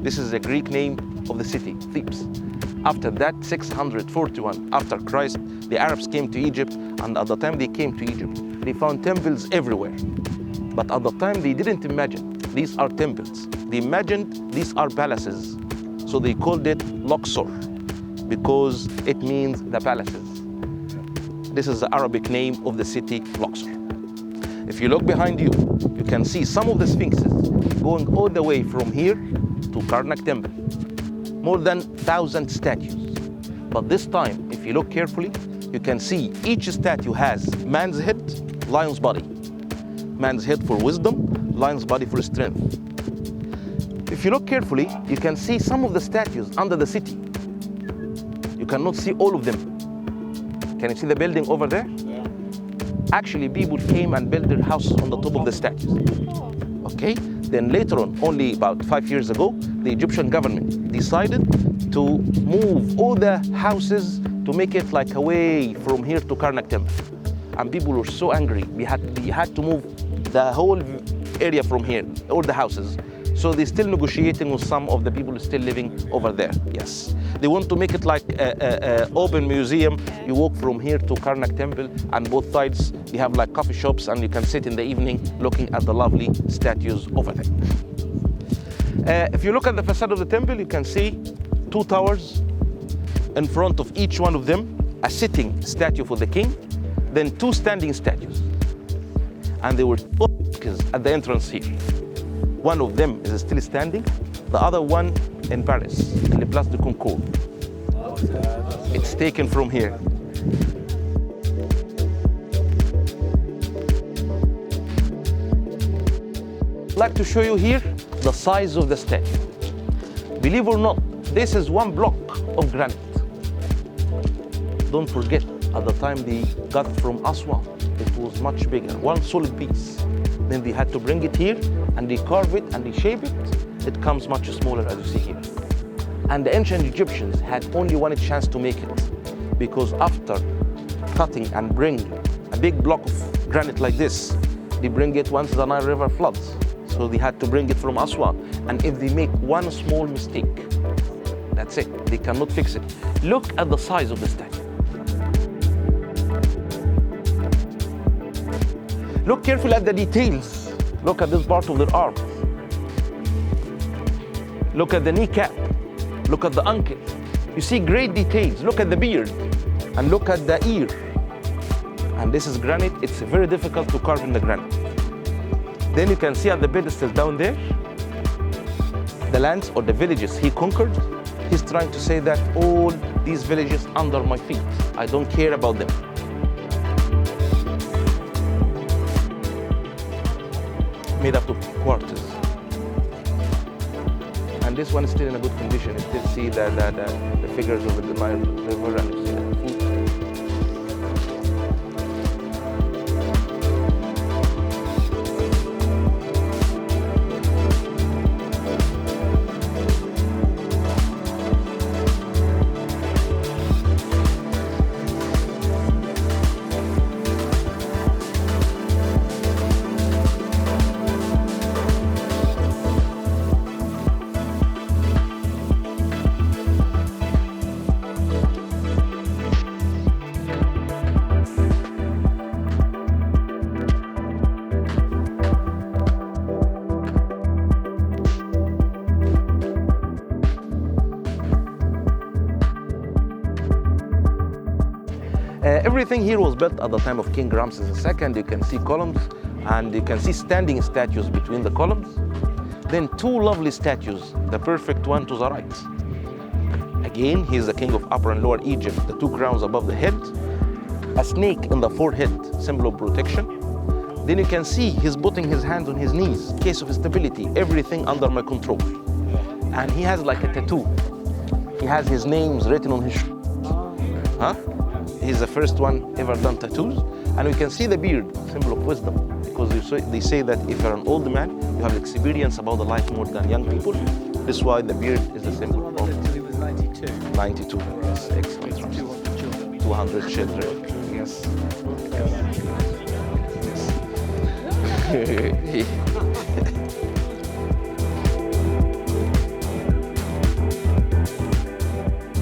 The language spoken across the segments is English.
This is the Greek name of the city, Thebes. After that, 641 after Christ, the Arabs came to Egypt, and at the time they came to Egypt, they found temples everywhere. But at the time, they didn't imagine these are temples. They imagined these are palaces. So they called it Luxor, because it means the palaces. This is the Arabic name of the city, Luxor. If you look behind you, you can see some of the sphinxes going all the way from here to Karnak Temple. More than 1,000 statues. But this time, if you look carefully, you can see each statue has man's head, lion's body. Man's head for wisdom, lion's body for strength. If you look carefully, you can see some of the statues under the city. You cannot see all of them. Can you see the building over there? Yeah. Actually, people came and built their houses on the top of the statues. Okay? Then later on, only about 5 years ago, the Egyptian government decided to move all the houses to make it like away from here to Karnak Temple. And people were so angry. We had to move the whole area from here, all the houses. So they're still negotiating with some of the people still living over there, yes. They want to make it like an open museum. You walk from here to Karnak Temple, and both sides, you have like coffee shops, and you can sit in the evening looking at the lovely statues over there. If you look at the facade of the temple, you can see 2 towers. In front of each one of them, a sitting statue for the king, then 2 standing statues. And there were 2 at the entrance here. One of them is still standing, the other one in Paris, in the Place de Concours. It's taken from here. I'd like to show you here the size of the statue. Believe or not, this is 1 block of granite. Don't forget, at the time they got from Aswan, it was much bigger, 1 solid piece. Then they had to bring it here, and they carve it and they shape it. It comes much smaller, as you see here. And the ancient Egyptians had only one chance to make it, because after cutting and bring a big block of granite like this, they bring it once the Nile River floods. So they had to bring it from Aswan. And if they make one small mistake, that's it, they cannot fix it. Look at the size of the statue. Look carefully at the details. Look at this part of their arm. Look at the kneecap. Look at the ankle. You see great details. Look at the beard. And look at the ear. And this is granite. It's very difficult to carve in the granite. Then you can see at the pedestal down there, the lands or the villages he conquered. He's trying to say that all these villages under my feet. I don't care about them. Made up of quarters. And this one is still in a good condition. You still see the figures of the Nile River, and you see the food. Everything here was built at the time of King Ramses II. You can see columns, and you can see standing statues between the columns. Then 2 lovely statues, the perfect one to the right. Again, he is the king of Upper and Lower Egypt, the 2 crowns above the head, a snake in the forehead, symbol of protection. Then you can see he's putting his hands on his knees, case of stability, everything under my control. And he has like a tattoo. He has his names written on his huh? He's the first one ever done tattoos. And we can see the beard, symbol of wisdom, because they say that if you're an old man, you have experience about the life more than young people. This is why the beard is the symbol of... Until he was 92. 92, yes, excellent. 200 children. 200 children, yes. Yes.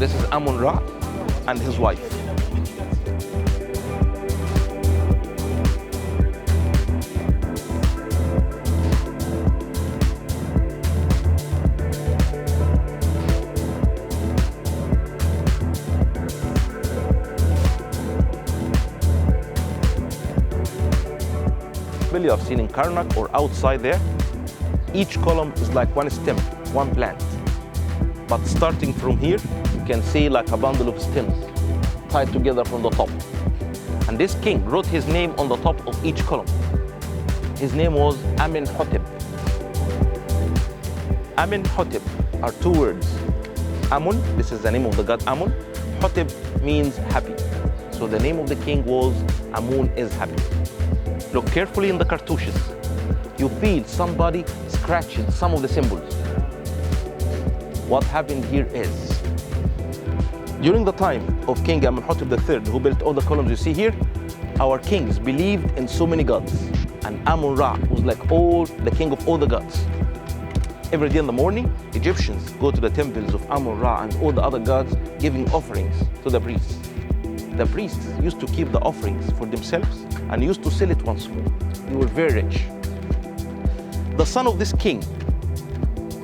This is Amun-Ra and his wife. You have seen in Karnak or outside there, each column is like one stem, one plant. But starting from here, you can see like a bundle of stems tied together from the top. And this king wrote his name on the top of each column. His name was Amenhotep. Amenhotep are two words. Amun, this is the name of the god Amun. Hotep means happy. So the name of the king was Amun is happy. Look carefully in the cartouches. You feel somebody scratching some of the symbols. What happened here is, during the time of King Amenhotep III, who built all the columns you see here, our kings believed in so many gods. And Amun-Ra was like the king of all the gods. Every day in the morning, Egyptians go to the temples of Amun-Ra and all the other gods, giving offerings to the priests. The priests used to keep the offerings for themselves and used to sell it once more. They were very rich. The son of this king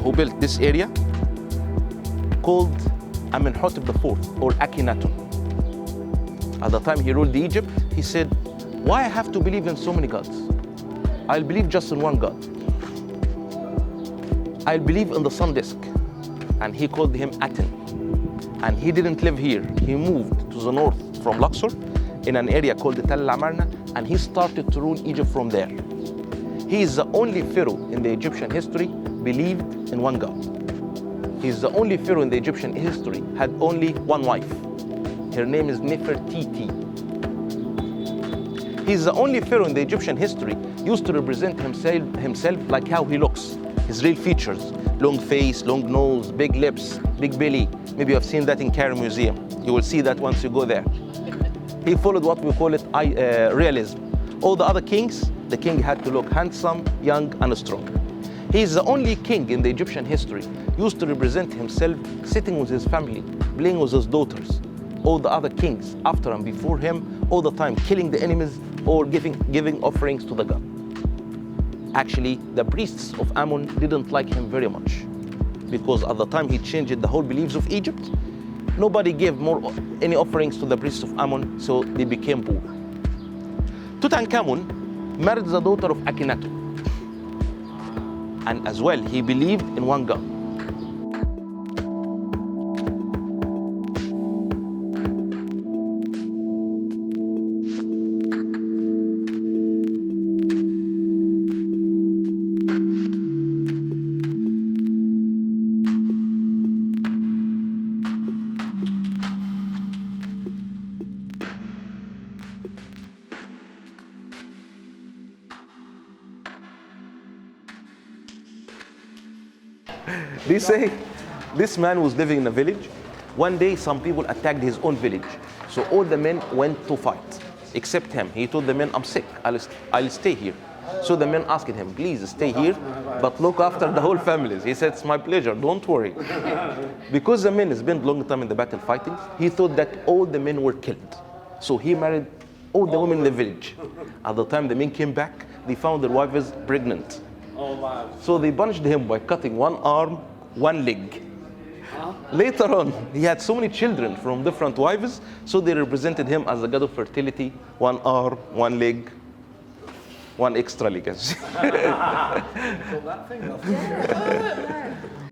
who built this area, called Amenhotep IV or Akhenaten. At the time he ruled Egypt, he said, why I have to believe in so many gods? I'll believe just in one God. I'll believe in the sun disk. And he called him Aten. And he didn't live here. He moved to the north from Luxor in an area called Tel Amarna, and he started to rule Egypt from there. He is the only pharaoh in the Egyptian history believed in one God. He is the only pharaoh in the Egyptian history had only one wife. Her name is Nefertiti. He is the only pharaoh in the Egyptian history used to represent himself like how he looks. His real features, long face, long nose, big lips, big belly. Maybe you have seen that in Cairo Museum. You will see that once you go there. He followed what we call it realism. All the other kings, the king had to look handsome, young, and strong. He is the only king in the Egyptian history used to represent himself sitting with his family, playing with his daughters. All the other kings after and before him, all the time killing the enemies or giving offerings to the god. Actually, the priests of Amun didn't like him very much because at the time he changed the whole beliefs of Egypt. Nobody gave any offerings to the priests of Amun, so they became poor. Tutankhamun married the daughter of Akhenaten. And as well, he believed in one God. They say this man was living in a village. One day, some people attacked his own village. So all the men went to fight, except him. He told the men, I'm sick, I'll stay here. So the men asked him, please stay here, but look after the whole families. He said, it's my pleasure, don't worry. Because the men spent a long time in the battle fighting, he thought that all the men were killed. So he married all the women in the village. At the time the men came back, they found their wives pregnant. So they punished him by cutting one arm, one leg. Later on, he had so many children from different wives, so they represented him as the god of fertility, one arm, one leg, one extra leg. That thing off.